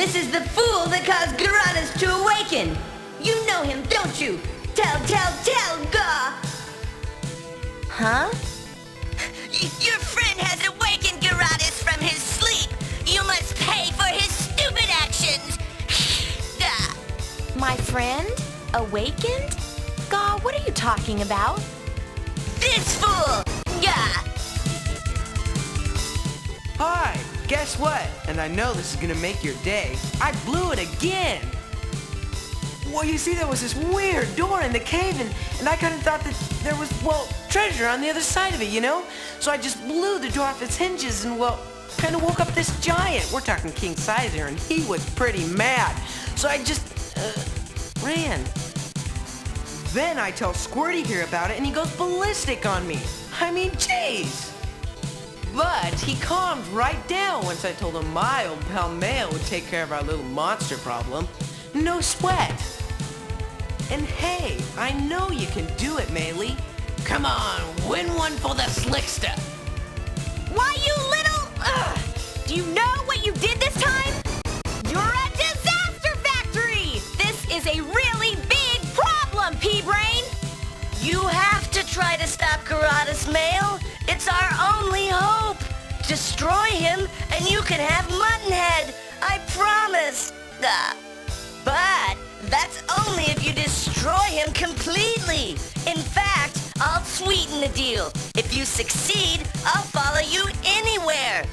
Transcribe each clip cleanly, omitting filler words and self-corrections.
This is the fool that caused Garadas to awaken. You know him, don't you? Tell, Gah! Huh? Your friend has awakened Garadas from his sleep. You must pay for his stupid actions. Gah! My friend? Awakened? Gah, what are you talking about? This fool! Gah! Hi, guess what? And I know this is gonna make your day. I blew it again! Well, you see, there was this weird door in the cave, and I kind of thought that there was, well, treasure on the other side of it, you know? So I just blew the door off its hinges and, well, kind of woke up this giant. We're talking king size here, and he was pretty mad. So I just, ran. Then I tell Squirty here about it, and he goes ballistic on me. I mean, jeez! But he calmed right down once I told him my old pal Mayo would take care of our little monster problem. No sweat. And hey, I know you can do it, Maylee. Come on, win one for the slickster. Why, you little... Ugh! Do you know what you did this time? You're a disaster factory! This is a really big problem, P-Brain! You have to try to stop Garadas, Mail. It's our only hope. Destroy him, and you can have Muttonhead. I promise. But that's only if you destroy him completely. In fact, I'll sweeten the deal. If you succeed, I'll follow you anywhere.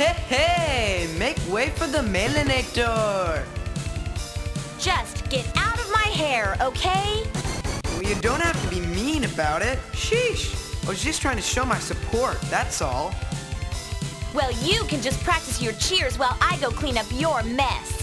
Hey, make way for the Melanator. Just get out of my hair, okay? Well, you don't have to be mean about it. Sheesh. I was just trying to show my support, that's all. Well, you can just practice your cheers while I go clean up your mess.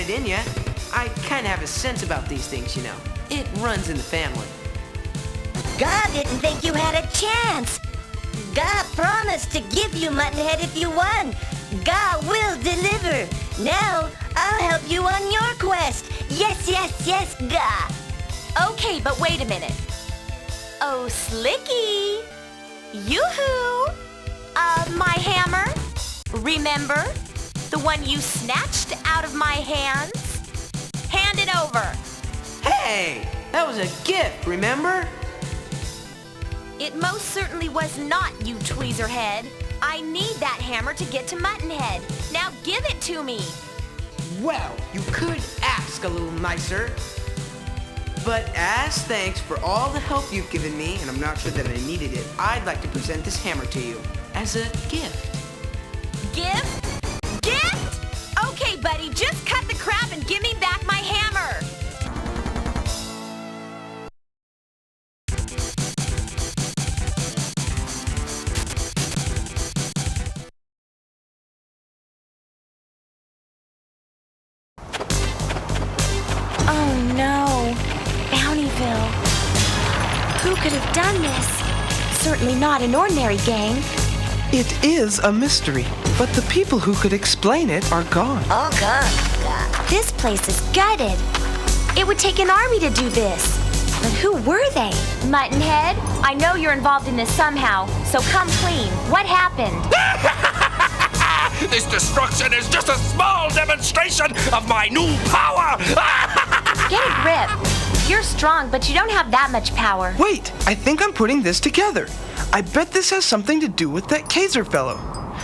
it in ya. I kinda have a sense about these things, you know. It runs in the family. God didn't think you had a chance. God promised to give you Muttonhead if you won. God will deliver. Now, I'll help you on your quest. Yes, yes, yes, God. Okay, but wait a minute. Oh, Slicky. Yoo-hoo. My hammer? Remember? The one you snatched out of my hands? Hand it over. Hey, that was a gift, remember? It most certainly was not, you tweezerhead. I need that hammer to get to Muttonhead. Now give it to me. Well, you could ask a little nicer. But as thanks for all the help you've given me, and I'm not sure that I needed it, I'd like to present this hammer to you as a gift. Gift? Gift? Okay, buddy, just cut the crap and give me back my hammer. Oh no, Bountyville. Who could have done this? Certainly not an ordinary gang. It is a mystery, but the people who could explain it are gone. All gone. This place is gutted. It would take an army to do this. But who were they? Muttonhead, I know you're involved in this somehow, so come clean. What happened? This destruction is just a small demonstration of my new power! Get a grip. You're strong, but you don't have that much power. Wait, I think I'm putting this together. I bet this has something to do with that Kaiser fellow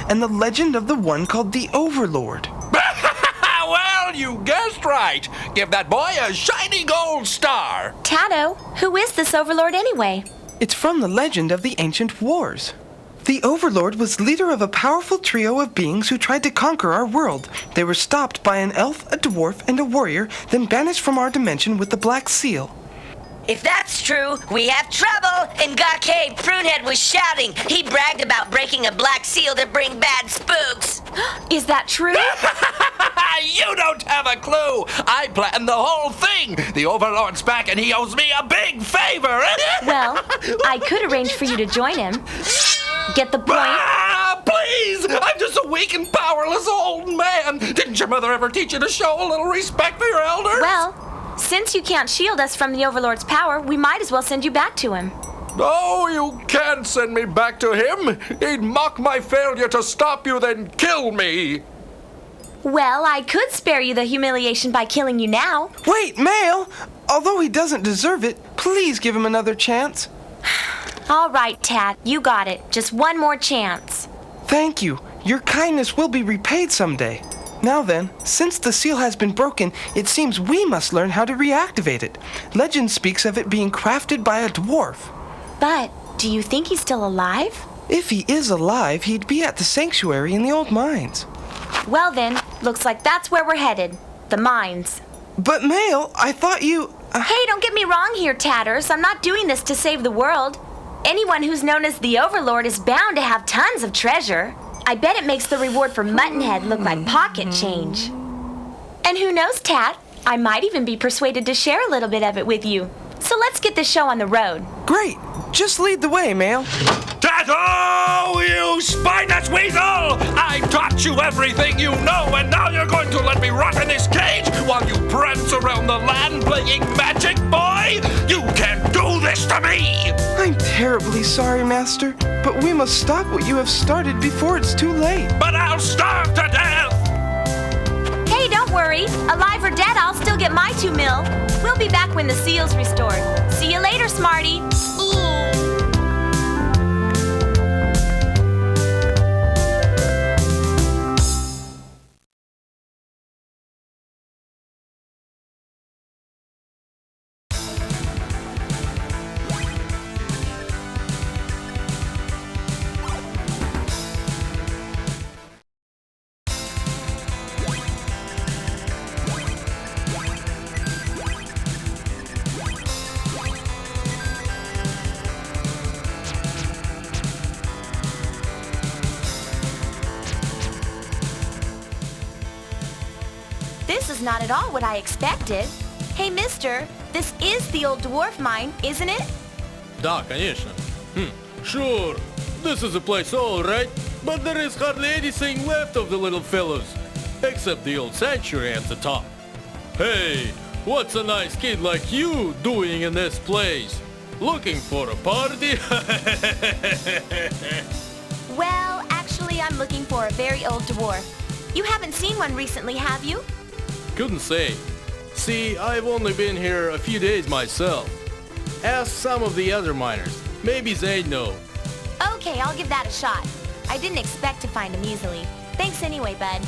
and the legend of the one called the Overlord. Well, you guessed right. Give that boy a shiny gold star. Tato, who is this Overlord anyway? It's from the legend of the ancient wars. The Overlord was leader of a powerful trio of beings who tried to conquer our world. They were stopped by an elf, a dwarf, and a warrior, then banished from our dimension with the Black Seal. If that's true, we have trouble. In God Cave, Prunehead was shouting. He bragged about breaking a black seal to bring bad spooks. Is that true? You don't have a clue. I planned the whole thing. The Overlord's back and he owes me a big favor. Well, I could arrange for you to join him. Get the point? Please! I'm just a weak and powerless old man. Didn't your mother ever teach you to show a little respect for your elders? Well, since you can't shield us from the Overlord's power, we might as well send you back to him. No, you can't send me back to him. He'd mock my failure to stop you, then kill me. Well, I could spare you the humiliation by killing you now. Wait, Mail! Although he doesn't deserve it, please give him another chance. All right, Tat, you got it. Just one more chance. Thank you. Your kindness will be repaid someday. Now then, since the seal has been broken, it seems we must learn how to reactivate it. Legend speaks of it being crafted by a dwarf. But do you think he's still alive? If he is alive, he'd be at the sanctuary in the old mines. Well then, looks like that's where we're headed. The mines. But Mail, I thought you... Hey, don't get me wrong here, Tatters. I'm not doing this to save the world. Anyone who's known as the Overlord is bound to have tons of treasure. I bet it makes the reward for Muttonhead look like pocket change. And who knows, Tat? I might even be persuaded to share a little bit of it with you. So let's get this show on the road. Great! Just lead the way, Mail. Tato, you spineless weasel! I taught you everything you know, and now you're going to let me rot in this cage while you prance around the land playing magic, boy? You can't do this to me! I'm terribly sorry, Master, but we must stop what you have started before it's too late. But I'll starve to death! Hey, don't worry. Alive or dead, I'll still get my 2 mil. We'll be back when the seal's restored. See you later, Smarty. is not at all what I expected. Hey, mister, this is the old dwarf mine, isn't it? Да, конечно. Sure. This is a place all right, but there is hardly anything left of the little fellows, except the old sanctuary at the top. Hey, what's a nice kid like you doing in this place? Looking for a party? Well, actually, I'm looking for a very old dwarf. You haven't seen one recently, have you? Couldn't say. See, I've only been here a few days myself. Ask some of the other miners. Maybe they know. Okay, I'll give that a shot. I didn't expect to find him easily. Thanks anyway, bud.